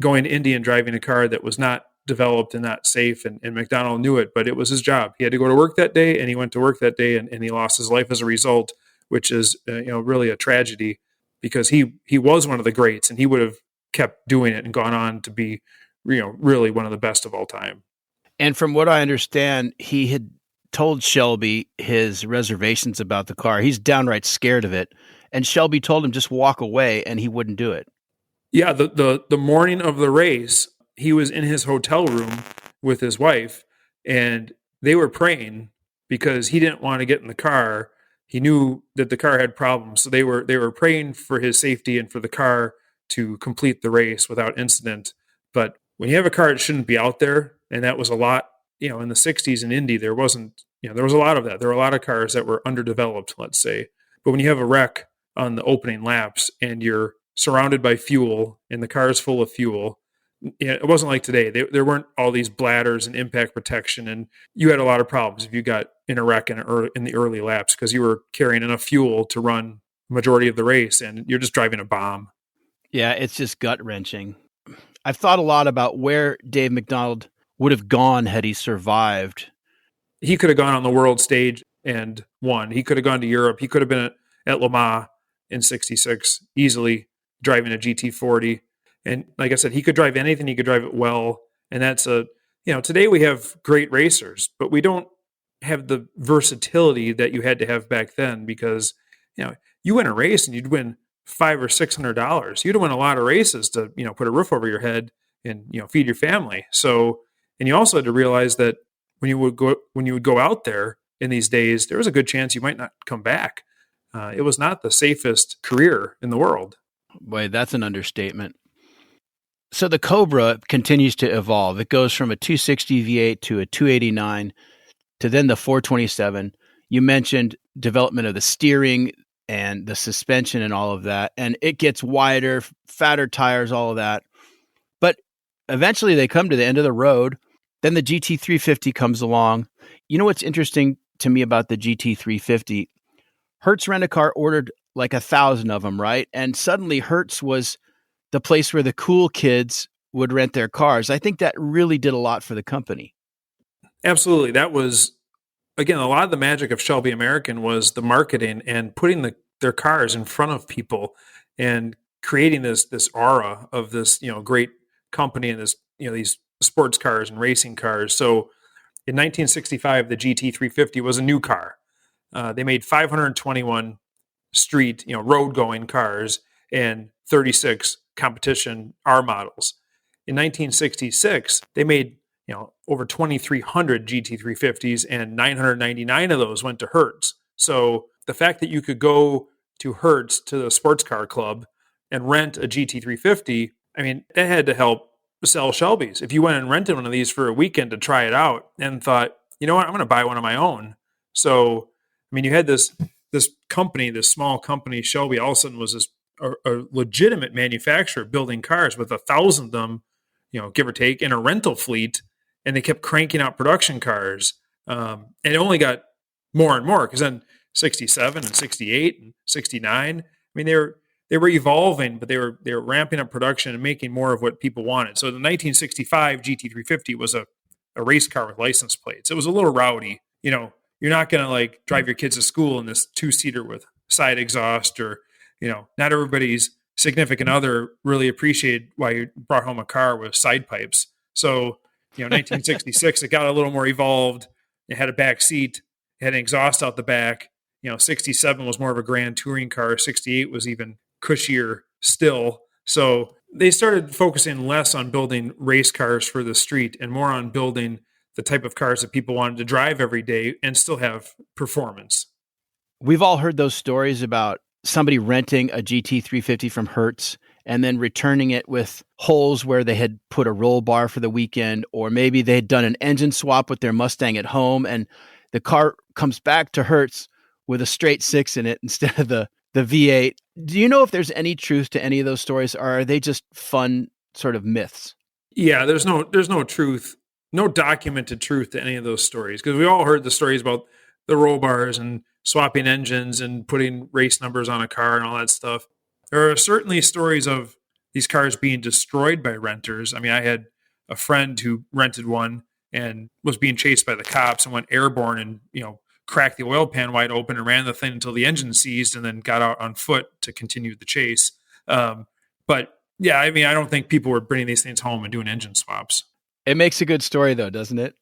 going to Indy and driving a car that was not developed and not safe, and McDonald knew it, but it was his job. He had to go to work that day, and he went to work that day, and he lost his life as a result, which is really a tragedy, because he was one of the greats, and he would have kept doing it and gone on to be really one of the best of all time. And from what I understand, he had told Shelby his reservations about the car. He's downright scared of it, and Shelby told him just walk away, and he wouldn't do it. Yeah, the morning of the race, he was in his hotel room with his wife, and they were praying because he didn't want to get in the car. He knew that the car had problems, so they were praying for his safety and for the car to complete the race without incident. But when you have a car that shouldn't be out there, and that was a lot, in the 60s in Indy, there wasn't, there was a lot of that. There were a lot of cars that were underdeveloped, let's say. But when you have a wreck on the opening laps and you're surrounded by fuel and the car is full of fuel, it wasn't like today. There weren't all these bladders and impact protection, and you had a lot of problems if you got in a wreck in the early laps, because you were carrying enough fuel to run majority of the race, and you're just driving a bomb. Yeah, it's just gut-wrenching. I've thought a lot about where Dave MacDonald would have gone had he survived. He could have gone on the world stage and won. He could have gone to Europe. He could have been at Le Mans in 66 easily, driving a GT40. And like I said, he could drive anything. He could drive it well. And that's today we have great racers, but we don't have the versatility that you had to have back then, because, you win a race and you'd win $500 or $600. You'd win a lot of races to, put a roof over your head and, feed your family. So, and you also had to realize that when you would go out there in these days, there was a good chance you might not come back. It was not the safest career in the world. Boy, that's an understatement. So the Cobra continues to evolve. It goes from a 260 V8 to a 289 to then the 427. You mentioned development of the steering and the suspension and all of that. And it gets wider, fatter tires, all of that. But eventually they come to the end of the road. Then the GT350 comes along. You know what's interesting to me about the GT350? Hertz Rent-A-Car ordered like 1,000 of them, right? And suddenly Hertz was the place where the cool kids would rent their cars. I think that really did a lot for the company. Absolutely. That was, again, a lot of the magic of Shelby American was the marketing and putting their cars in front of people and creating this aura of this, great company and this, these sports cars and racing cars. So in 1965, the GT350 was a new car. They made 521 street, road going cars and 36 competition R models. In 1966, they made, over 2,300 GT350s, and 999 of those went to Hertz. So the fact that you could go to Hertz, to the sports car club, and rent a GT350, that had to help sell Shelbys. If you went and rented one of these for a weekend to try it out and thought, I'm going to buy one of my own. So, you had this company, this small company, Shelby, all of a sudden was a legitimate manufacturer building cars with 1,000 of them, give or take, in a rental fleet. And they kept cranking out production cars. And it only got more and more, because then 67 and 68 and 69, they were evolving, but they were ramping up production and making more of what people wanted. So the 1965 GT350 was a race car with license plates. It was a little rowdy. You're not going to drive your kids to school in this 2-seater with side exhaust, or, not everybody's significant other really appreciated why you brought home a car with side pipes. So, 1966, it got a little more evolved. It had a back seat, it had an exhaust out the back. 67 was more of a grand touring car. 68 was even cushier still. So they started focusing less on building race cars for the street and more on building the type of cars that people wanted to drive every day and still have performance. We've all heard those stories about somebody renting a GT350 from Hertz and then returning it with holes where they had put a roll bar for the weekend, or maybe they had done an engine swap with their Mustang at home, and the car comes back to Hertz with a straight 6 in it instead of the V8. Do you know if there's any truth to any of those stories, or are they just fun sort of myths? Yeah, there's no truth, no documented truth to any of those stories, because we all heard the stories about the roll bars and swapping engines and putting race numbers on a car and all that stuff. There are certainly stories of these cars being destroyed by renters. I had a friend who rented one and was being chased by the cops and went airborne and, cracked the oil pan wide open and ran the thing until the engine seized, and then got out on foot to continue the chase. But yeah, I don't think people were bringing these things home and doing engine swaps. It makes a good story though, doesn't it?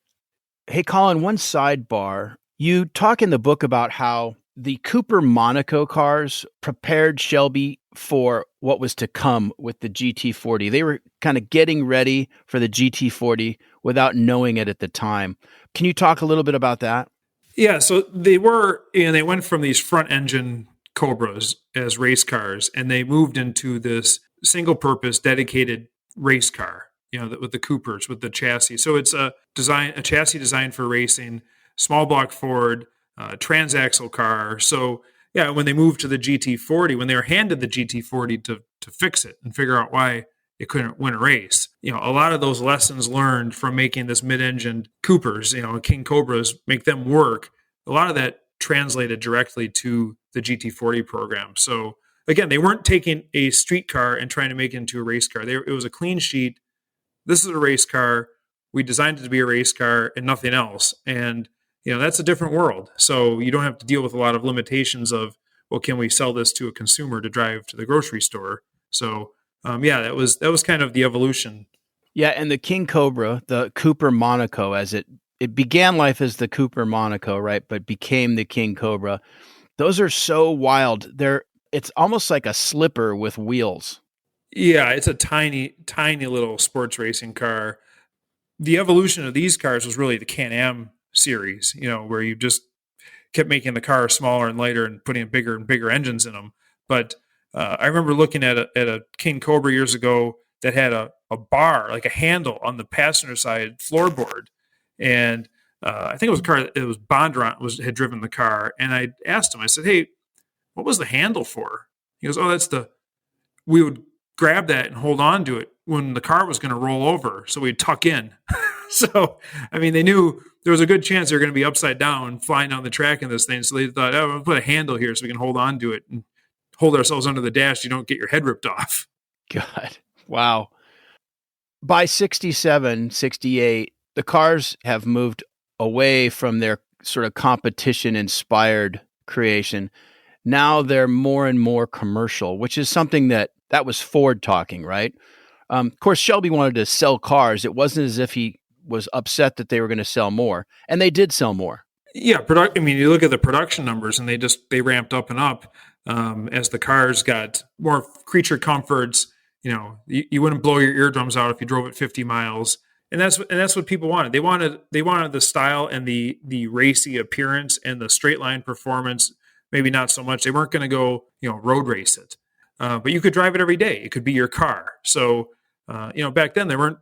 Hey, Colin, one sidebar. You talk in the book about how the Cooper Monaco cars prepared Shelby for what was to come with the GT40. They were kind of getting ready for the GT40 without knowing it at the time. Can you talk a little bit about that? Yeah, so they went from these front engine Cobras as race cars, and they moved into this single purpose dedicated race car, with the Coopers, with the chassis. So it's a chassis designed for racing, small block Ford, transaxle car. So yeah, when they moved to the GT40, when they were handed the GT40 to fix it and figure out why it couldn't win a race, a lot of those lessons learned from making this mid-engine Coopers, King Cobras, make them work. A lot of that translated directly to the GT40 program. So again, they weren't taking a street car and trying to make it into a race car. It was a clean sheet. This is a race car. We designed it to be a race car and nothing else. And, that's a different world. So you don't have to deal with a lot of limitations of, well, can we sell this to a consumer to drive to the grocery store? So, that was kind of the evolution. Yeah, and the King Cobra, the Cooper Monaco, as it began life as the Cooper Monaco, right? But became the King Cobra. Those are so wild. It's almost like a slipper with wheels. Yeah, it's a tiny, tiny little sports racing car. The evolution of these cars was really the Can-Am series, where you just kept making the car smaller and lighter and putting bigger and bigger engines in them. But I remember looking at a King Cobra years ago that had a bar, like a handle on the passenger side floorboard. And I think it was a car, it was Bondurant had driven the car. And I asked him, I said, hey, what was the handle for? He goes, oh, we would grab that and hold on to it when the car was going to roll over. So we'd tuck in. So, they knew there was a good chance they were going to be upside down flying down the track in this thing. So they thought, oh, we'll put a handle here so we can hold on to it and hold ourselves under the dash. You don't get your head ripped off. God. Wow. By 67, 68, the cars have moved away from their sort of competition-inspired creation. Now they're more and more commercial, which is something that was Ford talking, right? Of course, Shelby wanted to sell cars. It wasn't as if he was upset that they were going to sell more, and they did sell more. Yeah, you look at the production numbers, and they ramped up and up as the cars got more creature comforts. You wouldn't blow your eardrums out if you drove at 50 miles, and that's what people wanted. They wanted the style and the racy appearance and the straight line performance. Maybe not so much. They weren't going to go road race it, but you could drive it every day. It could be your car. So back then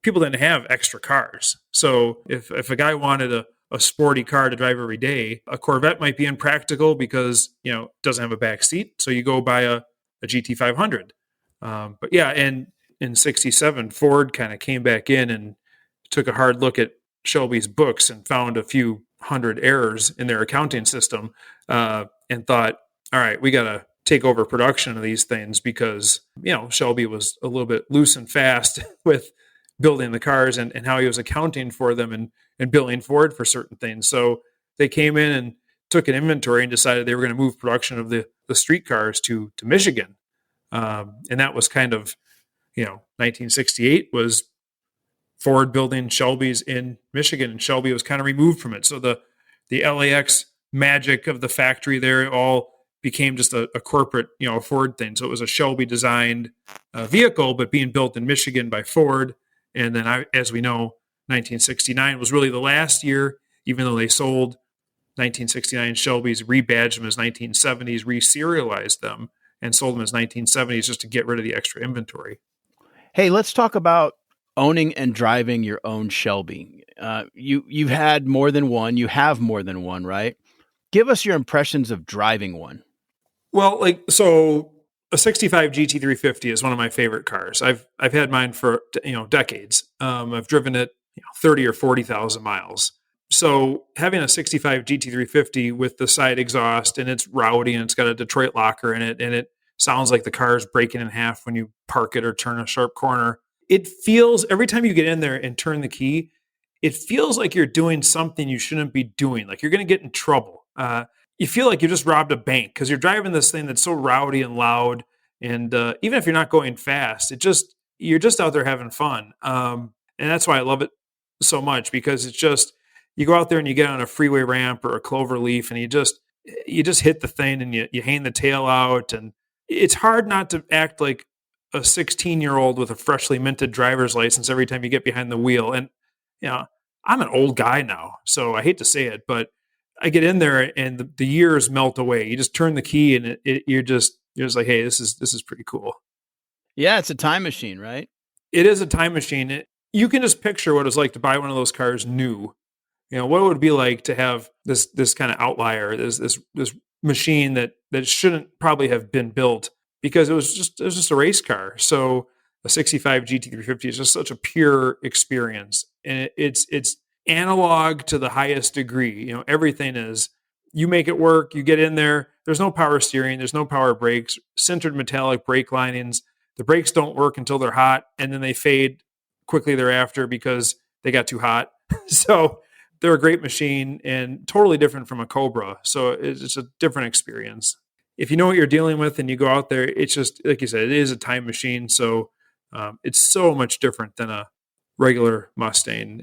people didn't have extra cars. So if a guy wanted a sporty car to drive every day, a Corvette might be impractical because it doesn't have a back seat. So you go buy a GT500. But yeah, and in 67, Ford kind of came back in and took a hard look at Shelby's books and found a few hundred errors in their accounting system and thought, all right, we got to take over production of these things because, Shelby was a little bit loose and fast with building the cars and how he was accounting for them and billing Ford for certain things. So they came in and took an inventory and decided they were going to move production of the street cars to Michigan. And that was kind of, 1968 was Ford building Shelby's in Michigan, and Shelby was kind of removed from it. So the LAX magic of the factory there, it all became just a corporate, a Ford thing. So it was a Shelby designed vehicle, but being built in Michigan by Ford. And then as we know, 1969 was really the last year, even though they sold 1969 Shelby's, rebadged them as 1970s, reserialized them, and sold them as 1970s just to get rid of the extra inventory. Hey, let's talk about owning and driving your own Shelby. You've had more than one. You have more than one, right? Give us your impressions of driving one. Well, so a 65 GT350 is one of my favorite cars. I've had mine for decades. I've driven it 30 or 40,000 miles. So having a 65 GT350 with the side exhaust, and it's rowdy and it's got a Detroit locker in it, and it sounds like the car is breaking in half when you park it or turn a sharp corner. It feels, every time you get in there and turn the key, it feels like you're doing something you shouldn't be doing. Like you're going to get in trouble. You feel like you just robbed a bank because you're driving this thing that's so rowdy and loud. And even if you're not going fast, you're just out there having fun. And that's why I love it so much, because it's just, you go out there and you get on a freeway ramp or a clover leaf and you just hit the thing and you hang the tail out. And it's hard not to act like a 16-year-old with a freshly minted driver's license every time you get behind the wheel. And, I'm an old guy now, so I hate to say it, but I get in there and the years melt away. You just turn the key and you're just like, hey, this is pretty cool. Yeah, it's a time machine, right? It is a time machine. You can just picture what it's like to buy one of those cars new. What it would be like to have this kind of outlier, this machine that shouldn't probably have been built because it was just a race car. So a 65 GT350 is just such a pure experience, and it's analog to the highest degree. Everything is you make it work. You get in there. There's no power steering. There's no power brakes, sintered metallic brake linings. The brakes don't work until they're hot, and then they fade quickly thereafter because they got too hot. So they're a great machine and totally different from a Cobra. So it's a different experience. If you know what you're dealing with and you go out there, it's just, like you said, it is a time machine. So it's so much different than a regular Mustang.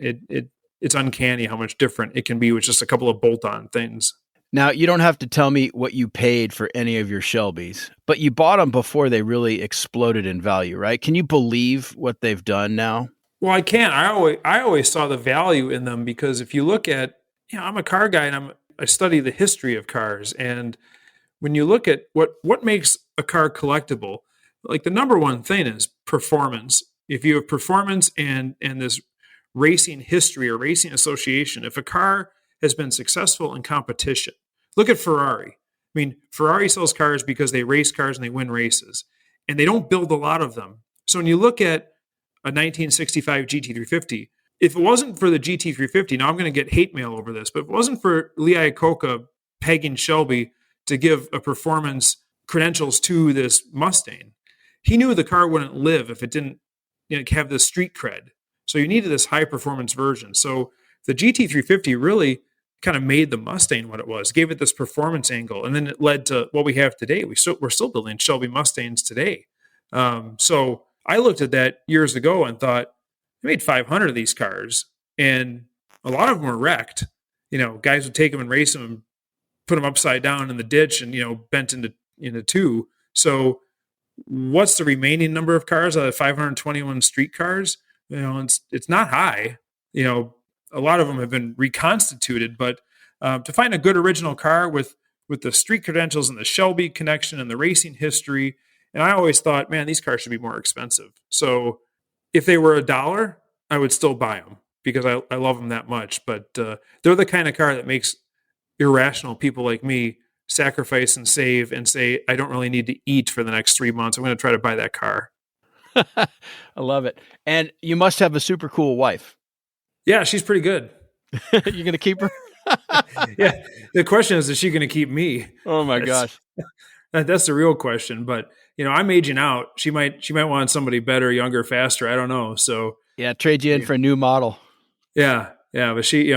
It's uncanny how much different it can be with just a couple of bolt-on things. Now, you don't have to tell me what you paid for any of your Shelbys, but you bought them before they really exploded in value, right? Can you believe what they've done now? Well, I can't. I always saw the value in them because if you look at, I'm a car guy and I study the history of cars. And when you look at what makes a car collectible, like the number one thing is performance. If you have performance and this racing history or racing association, if a car has been successful in competition, look at Ferrari. I mean, Ferrari sells cars because they race cars and they win races, and they don't build a lot of them. So when you look at a 1965 GT350, if it wasn't for the GT350, now I'm going to get hate mail over this, but if it wasn't for Lee Iacocca pegging Shelby to give a performance credentials to this Mustang, he knew the car wouldn't live if it didn't have this street cred. So you needed this high performance version. So the GT350 really kind of made the Mustang what it was, gave it this performance angle, and then it led to what we have today. We're still building Shelby Mustangs today. So I looked at that years ago and thought, I made 500 of these cars, and a lot of them were wrecked. Guys would take them and race them and put them upside down in the ditch and, bent into two. So what's the remaining number of cars out of 521 street cars? It's not high. A lot of them have been reconstituted, but to find a good original car with the street credentials and the Shelby connection and the racing history, and I always thought, man, these cars should be more expensive. So if they were $1, I would still buy them because I love them that much. But they're the kind of car that makes irrational people like me sacrifice and save and say, I don't really need to eat for the next 3 months. I'm going to try to buy that car. I love it. And you must have a super cool wife. Yeah, she's pretty good. You're going to keep her? Yeah. The question is she going to keep me? Oh my gosh. That's the real question. But, I'm aging out. She might want somebody better, younger, faster. I don't know. So yeah, trade you in for a new model. Yeah. Yeah. But she,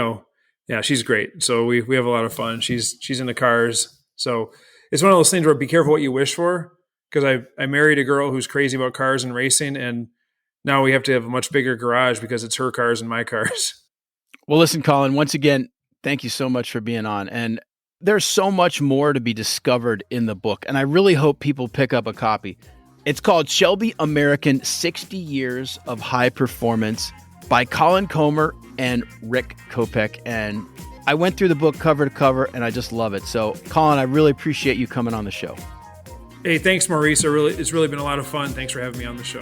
she's great. So we have a lot of fun. She's into cars. So it's one of those things where be careful what you wish for. Because I married a girl who's crazy about cars and racing, and now we have to have a much bigger garage because it's her cars and my cars. Well, listen, Colin, once again, thank you so much for being on. And there's so much more to be discovered in the book, and I really hope people pick up a copy. It's called Shelby American 60 Years of High Performance by Colin Comer and Rick Kopec. And I went through the book cover to cover, and I just love it. So, Colin, I really appreciate you coming on the show. Hey, thanks, Maurice. It's really been a lot of fun. Thanks for having me on the show.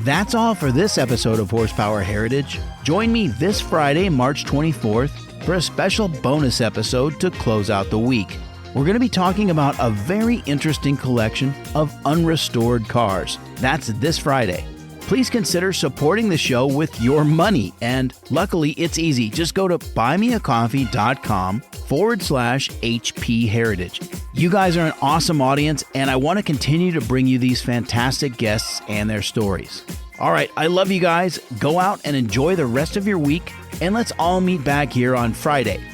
That's all for this episode of Horsepower Heritage. Join me this Friday, March 24th, for a special bonus episode to close out the week. We're going to be talking about a very interesting collection of unrestored cars. That's this Friday. Please consider supporting the show with your money. And luckily, it's easy. Just go to buymeacoffee.com/HP Heritage. You guys are an awesome audience, and I want to continue to bring you these fantastic guests and their stories. All right, I love you guys. Go out and enjoy the rest of your week, and let's all meet back here on Friday.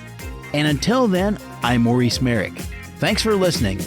And until then, I'm Maurice Merrick. Thanks for listening.